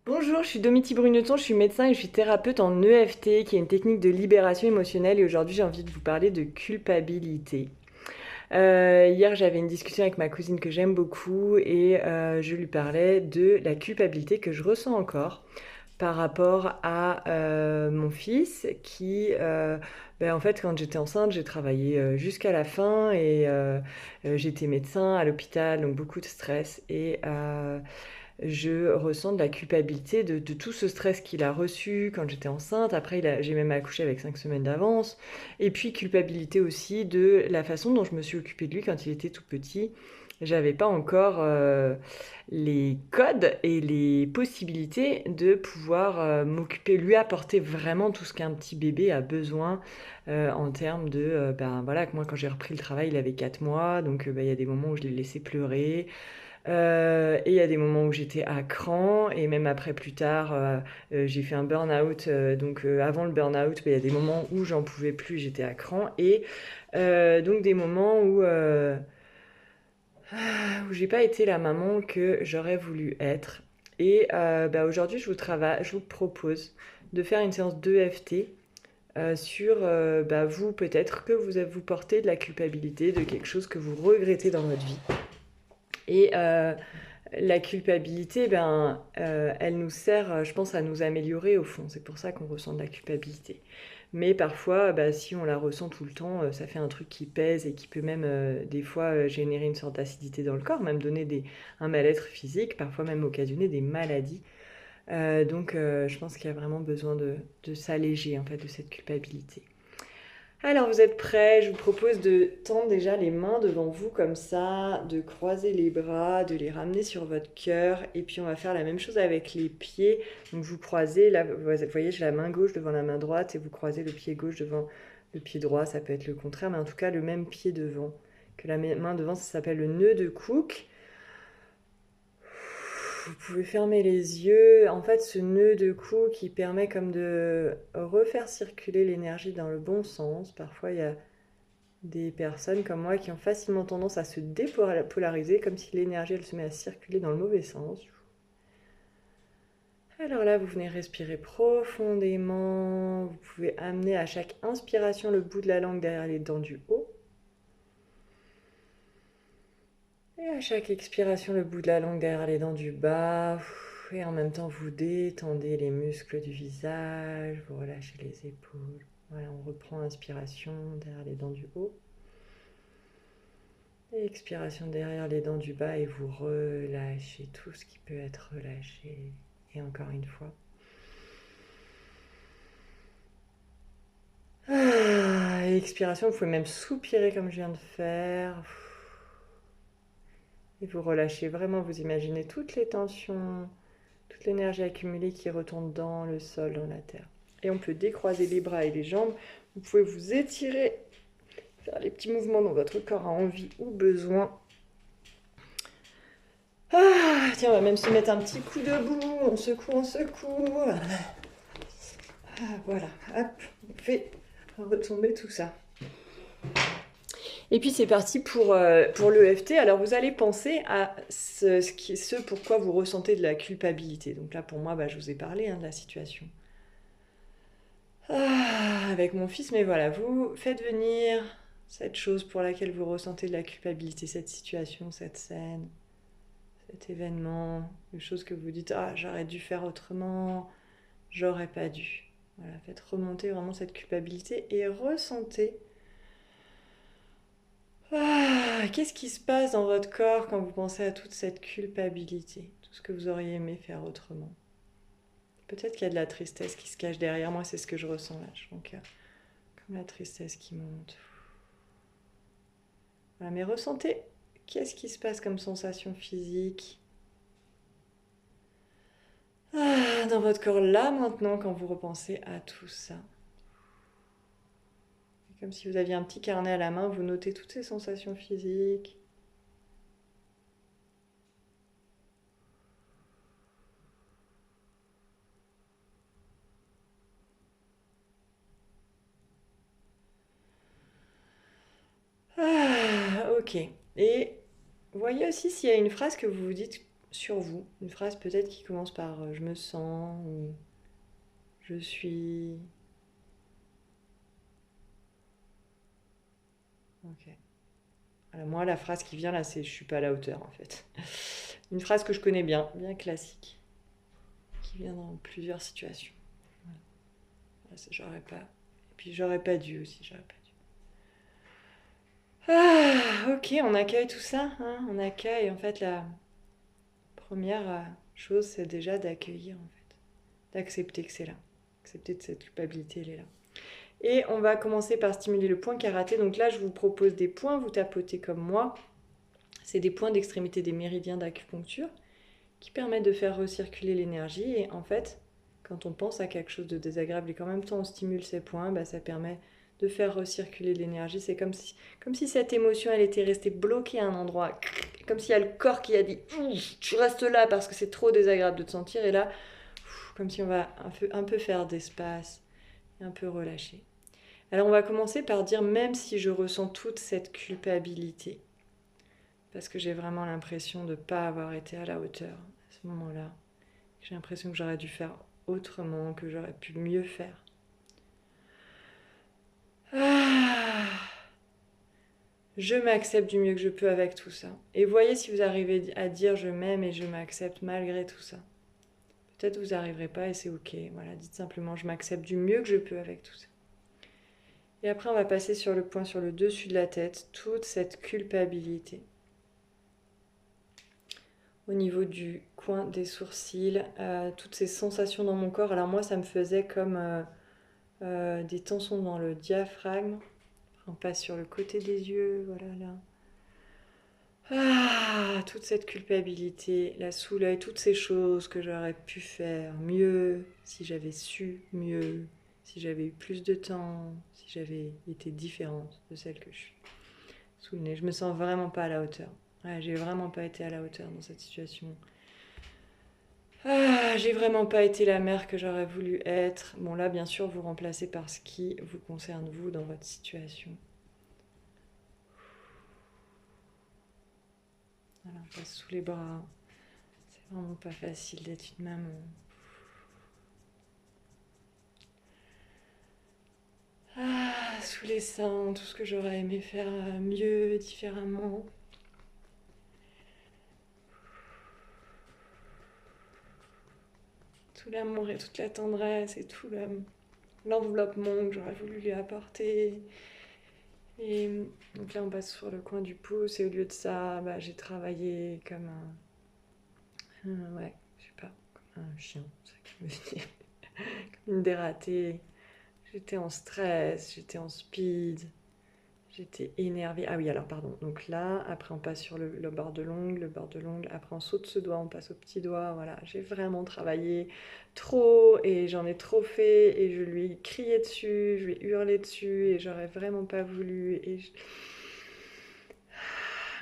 Bonjour, je suis Domiti Bruneton, je suis médecin et je suis thérapeute en EFT, qui est une technique de libération émotionnelle. Et aujourd'hui, j'ai envie de vous parler de culpabilité. Hier, j'avais une discussion avec ma cousine que j'aime beaucoup et je lui parlais de la culpabilité que je ressens encore par rapport à mon fils qui, en fait, quand j'étais enceinte, j'ai travaillé jusqu'à la fin et j'étais médecin à l'hôpital, donc beaucoup de stress. Et je ressens de la culpabilité de tout ce stress qu'il a reçu quand j'étais enceinte. Après, j'ai même accouché avec 5 semaines d'avance. Et puis, culpabilité aussi de la façon dont je me suis occupée de lui quand il était tout petit. J'avais pas encore les codes et les possibilités de pouvoir m'occuper, lui apporter vraiment tout ce qu'un petit bébé a besoin en termes de, voilà, que moi quand j'ai repris le travail, il avait 4 mois, donc il y a des moments où je l'ai laissé pleurer. Et il y a des moments où j'étais à cran et même après plus tard, j'ai fait un burn-out, donc avant le burn-out, il y a des moments où j'en pouvais plus, j'étais à cran et donc des moments où j'ai pas été la maman que j'aurais voulu être. Et aujourd'hui, je vous propose de faire une séance d'EFT sur vous, peut-être que vous portez de la culpabilité, de quelque chose que vous regrettez dans votre vie. Et la culpabilité, elle nous sert, je pense, à nous améliorer au fond. C'est pour ça qu'on ressent de la culpabilité. Mais parfois, si on la ressent tout le temps, ça fait un truc qui pèse et qui peut même, des fois, générer une sorte d'acidité dans le corps, même donner un mal-être physique, parfois même occasionner des maladies. Je pense qu'il y a vraiment besoin de s'alléger, en fait, de cette culpabilité. Alors, vous êtes prêts? Je vous propose de tendre déjà les mains devant vous comme ça, de croiser les bras, de les ramener sur votre cœur. Et puis, on va faire la même chose avec les pieds. Donc, vous croisez, là, vous voyez, j'ai la main gauche devant la main droite et vous croisez le pied gauche devant le pied droit. Ça peut être le contraire, mais en tout cas, le même pied devant que la main devant. Ça s'appelle le nœud de Cook. Vous pouvez fermer les yeux. En fait, ce nœud de cou qui permet comme de refaire circuler l'énergie dans le bon sens. Parfois, il y a des personnes comme moi qui ont facilement tendance à se dépolariser, comme si l'énergie elle se met à circuler dans le mauvais sens. Alors là, vous venez respirer profondément. Vous pouvez amener à chaque inspiration le bout de la langue derrière les dents du haut. Et à chaque expiration, le bout de la langue derrière les dents du bas. Et en même temps, vous détendez les muscles du visage, vous relâchez les épaules. Voilà, on reprend l'inspiration derrière les dents du haut. Et expiration derrière les dents du bas et vous relâchez tout ce qui peut être relâché. Et encore une fois. Expiration, vous pouvez même soupirer comme je viens de faire. Et vous relâchez vraiment, vous imaginez toutes les tensions, toute l'énergie accumulée qui retourne dans le sol, dans la terre. Et on peut décroiser les bras et les jambes. Vous pouvez vous étirer, faire les petits mouvements dont votre corps a envie ou besoin. Tiens, on va même se mettre un petit coup debout. On secoue, on secoue. Voilà, hop, on fait retomber tout ça. Et puis c'est parti pour l'EFT. Alors vous allez penser à ce pourquoi vous ressentez de la culpabilité. Donc là pour moi, je vous ai parlé de la situation. Avec mon fils, mais voilà, vous faites venir cette chose pour laquelle vous ressentez de la culpabilité, cette situation, cette scène, cet événement, les choses que vous dites, j'aurais dû faire autrement, j'aurais pas dû. Voilà, faites remonter vraiment cette culpabilité et ressentez. Qu'est-ce qui se passe dans votre corps quand vous pensez à toute cette culpabilité, tout ce que vous auriez aimé faire autrement? Peut-être qu'il y a de la tristesse qui se cache derrière moi, c'est ce que je ressens là. Je sens qu'il y a comme la tristesse qui monte. Voilà, mais ressentez, qu'est-ce qui se passe comme sensation physique dans votre corps là maintenant quand vous repensez à tout ça? C'est comme si vous aviez un petit carnet à la main, vous notez toutes ces sensations physiques. Ok. Et voyez aussi s'il y a une phrase que vous vous dites sur vous. Une phrase peut-être qui commence par je me sens ou je suis. Ok. Alors moi, la phrase qui vient là, c'est je suis pas à la hauteur en fait. Une phrase que je connais bien, bien classique, qui vient dans plusieurs situations. Voilà. J'aurais pas. Et puis j'aurais pas dû aussi, j'aurais pas dû. Ah, ok, on accueille tout ça, hein, on accueille. En fait, la première chose, c'est déjà d'accueillir en fait, d'accepter que c'est là, accepter que cette culpabilité, elle est là. Et on va commencer par stimuler le point karaté. Donc là, je vous propose des points, vous tapotez comme moi. C'est des points d'extrémité des méridiens d'acupuncture qui permettent de faire recirculer l'énergie. Et en fait, quand on pense à quelque chose de désagréable et qu'en même temps on stimule ces points, bah, ça permet de faire recirculer l'énergie. C'est comme si cette émotion, elle était restée bloquée à un endroit. Comme s'il y a le corps qui a dit « Tu restes là parce que c'est trop désagréable de te sentir ». Et là, comme si on va un peu faire d'espace et un peu relâcher. Alors on va commencer par dire même si je ressens toute cette culpabilité, parce que j'ai vraiment l'impression de ne pas avoir été à la hauteur à ce moment-là. J'ai l'impression que j'aurais dû faire autrement, que j'aurais pu mieux faire. Ah, je m'accepte du mieux que je peux avec tout ça. Et voyez si vous arrivez à dire je m'aime et je m'accepte malgré tout ça. Peut-être vous n'arriverez pas et c'est ok. Voilà, dites simplement je m'accepte du mieux que je peux avec tout ça. Et après, on va passer sur le point sur le dessus de la tête, toute cette culpabilité. Au niveau du coin des sourcils, toutes ces sensations dans mon corps. Alors moi, ça me faisait comme des tensions dans le diaphragme. On passe sur le côté des yeux, voilà là. Ah, toute cette culpabilité, la sous l'œil, toutes ces choses que j'aurais pu faire mieux, si j'avais su mieux, si j'avais eu plus de temps, si j'avais été différente de celle que je suis. Sous le nez, je me sens vraiment pas à la hauteur. Ouais, j'ai vraiment pas été à la hauteur dans cette situation. Ah, j'ai vraiment pas été la mère que j'aurais voulu être. Bon là, bien sûr, vous remplacez par ce qui vous concerne vous dans votre situation. Voilà, on passe sous les bras. C'est vraiment pas facile d'être une maman. Ah, sous les seins, tout ce que j'aurais aimé faire mieux, différemment. Tout l'amour et toute la tendresse et tout l'enveloppement que j'aurais voulu lui apporter. Et donc là, on passe sur le coin du pouce et au lieu de ça, bah, j'ai travaillé comme ouais, je sais pas, comme un chien, c'est ça que je me dis. Comme une dératée. J'étais en stress, j'étais en speed, j'étais énervée. Ah oui, alors pardon. Donc là, après on passe sur le bord de l'ongle, après on saute ce doigt, on passe au petit doigt. Voilà, j'ai vraiment travaillé trop et j'en ai trop fait et je lui ai crié dessus, je lui ai hurlé dessus et j'aurais vraiment pas voulu.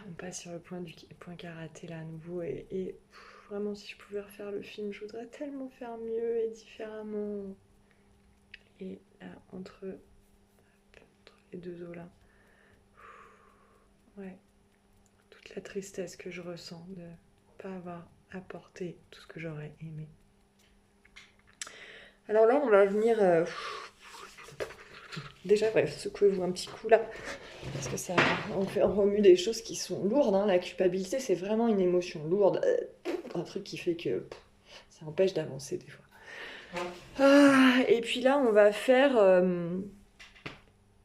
On passe sur le point karaté là à nouveau et vraiment si je pouvais refaire le film, je voudrais tellement faire mieux et différemment. Et là, entre les deux os là, ouais, toute la tristesse que je ressens de ne pas avoir apporté tout ce que j'aurais aimé. Alors là, on va venir... Déjà, bref, secouez-vous un petit coup là, parce que ça, on remue des choses qui sont lourdes. Hein. La culpabilité, c'est vraiment une émotion lourde, un truc qui fait que ça empêche d'avancer des fois. Ah, et puis là, on va faire...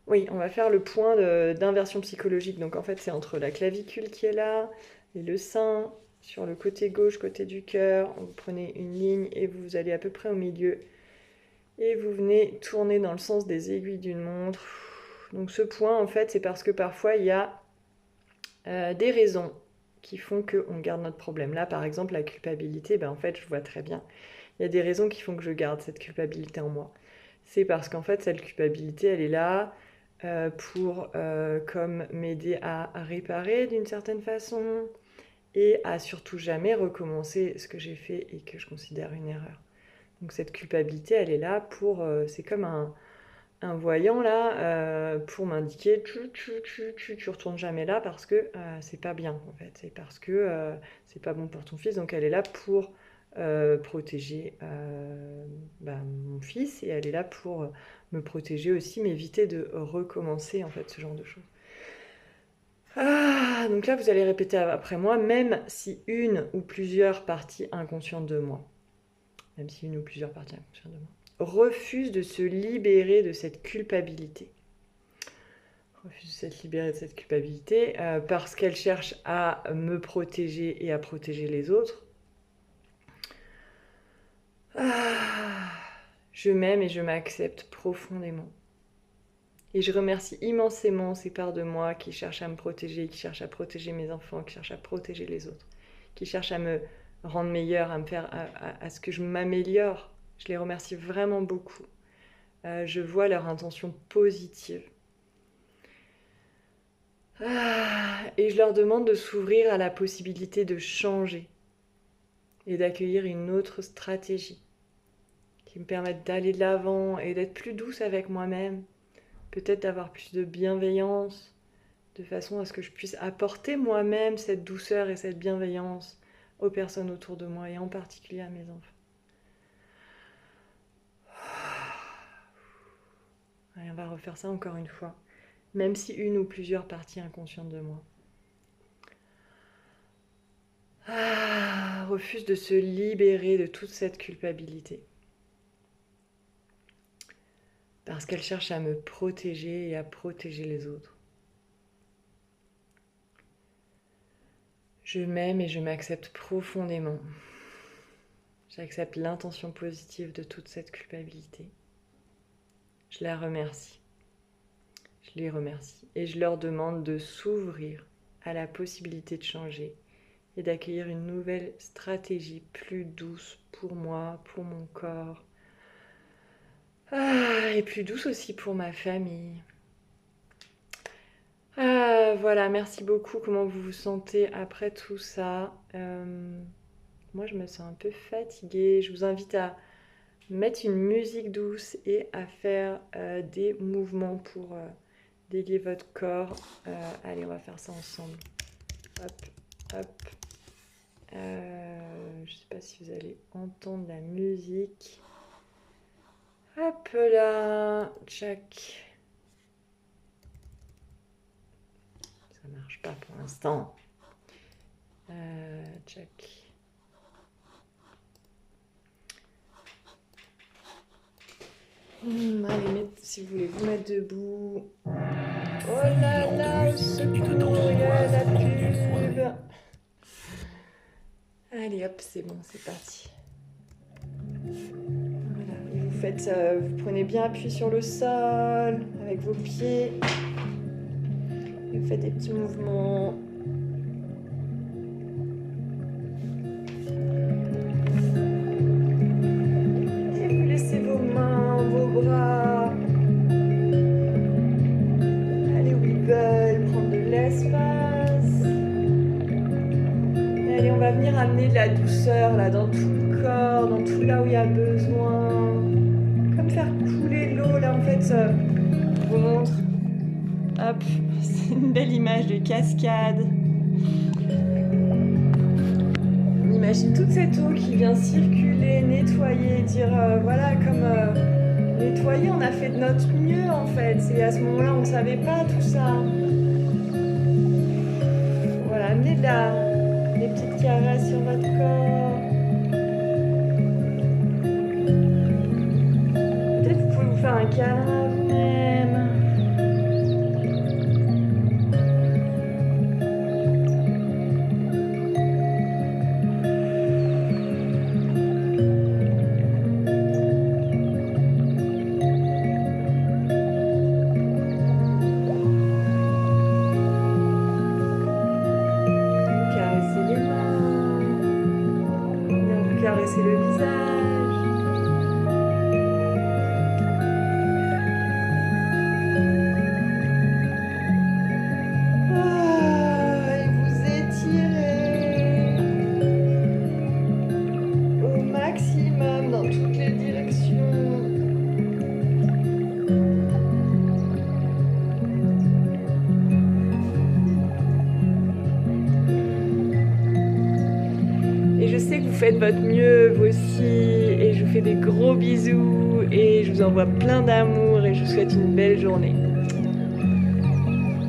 oui, on va faire le point d'inversion psychologique. Donc en fait, c'est entre la clavicule qui est là et le sein, sur le côté gauche, côté du cœur. Vous prenez une ligne et vous allez à peu près au milieu. Et vous venez tourner dans le sens des aiguilles d'une montre. Donc ce point, en fait, c'est parce que parfois, il y a des raisons qui font qu'on garde notre problème. Là, par exemple, la culpabilité, ben, en fait, je vois très bien. Il y a des raisons qui font que je garde cette culpabilité en moi. C'est parce qu'en fait, cette culpabilité, elle est là pour comme m'aider à réparer d'une certaine façon et à surtout jamais recommencer ce que j'ai fait et que je considère une erreur. Donc cette culpabilité, elle est là pour... c'est comme un voyant là pour m'indiquer tu retournes jamais là parce que c'est pas bien en fait, c'est parce que c'est pas bon pour ton fils, donc elle est là pour protéger mon fils, et elle est là pour me protéger aussi, m'éviter de recommencer en fait ce genre de choses. Donc là vous allez répéter après moi, même si une ou plusieurs parties inconscientes de moi, même si une ou plusieurs parties inconscientes de moi refuse de se libérer de cette culpabilité. Refuse de se libérer de cette culpabilité parce qu'elle cherche à me protéger et à protéger les autres. Je m'aime et je m'accepte profondément. Et je remercie immensément ces parts de moi qui cherchent à me protéger, qui cherchent à protéger mes enfants, qui cherchent à protéger les autres, qui cherchent à me rendre meilleure, à me faire, à ce que je m'améliore. Je les remercie vraiment beaucoup. Je vois leur intention positive. Et je leur demande de s'ouvrir à la possibilité de changer et d'accueillir une autre stratégie qui me permette d'aller de l'avant et d'être plus douce avec moi-même, peut-être d'avoir plus de bienveillance, de façon à ce que je puisse apporter moi-même cette douceur et cette bienveillance aux personnes autour de moi et en particulier à mes enfants. Allez, on va refaire ça encore une fois, même si une ou plusieurs parties inconscientes de moi refusent de se libérer de toute cette culpabilité. Parce qu'elle cherche à me protéger et à protéger les autres. Je m'aime et je m'accepte profondément. J'accepte l'intention positive de toute cette culpabilité. Je la remercie. Je les remercie. Et je leur demande de s'ouvrir à la possibilité de changer et d'accueillir une nouvelle stratégie plus douce pour moi, pour mon corps. Et plus douce aussi pour ma famille. Voilà, merci beaucoup. Comment vous vous sentez après tout ça? Moi, je me sens un peu fatiguée. Je vous invite à mettre une musique douce et à faire des mouvements pour délier votre corps. Allez, on va faire ça ensemble. Hop, hop. Je ne sais pas si vous allez entendre la musique. Hop là, tchac. Ça marche pas pour l'instant. Tchac. Allez, si vous voulez vous mettre debout. Oh là là, au secours, regarde la pub. Allez hop, c'est bon, c'est parti. Voilà, et vous faites, vous prenez bien appui sur le sol avec vos pieds. Et vous faites des petits mouvements. Et vous laissez vos mains, vos bras aller où ils veulent, prendre de l'espace. Et allez, on va venir amener de la douceur là dans tout le corps, dans tout là où il y a besoin. Comme faire couler l'eau là en fait. Je vous montre. Hop, c'est une belle image de cascade. On imagine toute cette eau qui vient circuler, nettoyer, dire voilà, comme nettoyer, on a fait de notre mieux en fait. Et à ce moment-là, on ne savait pas tout ça. Voilà, amenez des petites caresses sur votre corps. Peut-être vous pouvez vous faire un câlin à vous-même. Caresser le visage. Et vous étirez au maximum dans toutes les directions. votre mieux, vous aussi. Et je vous fais des gros bisous. Et je vous envoie plein d'amour. Et je vous souhaite une belle journée.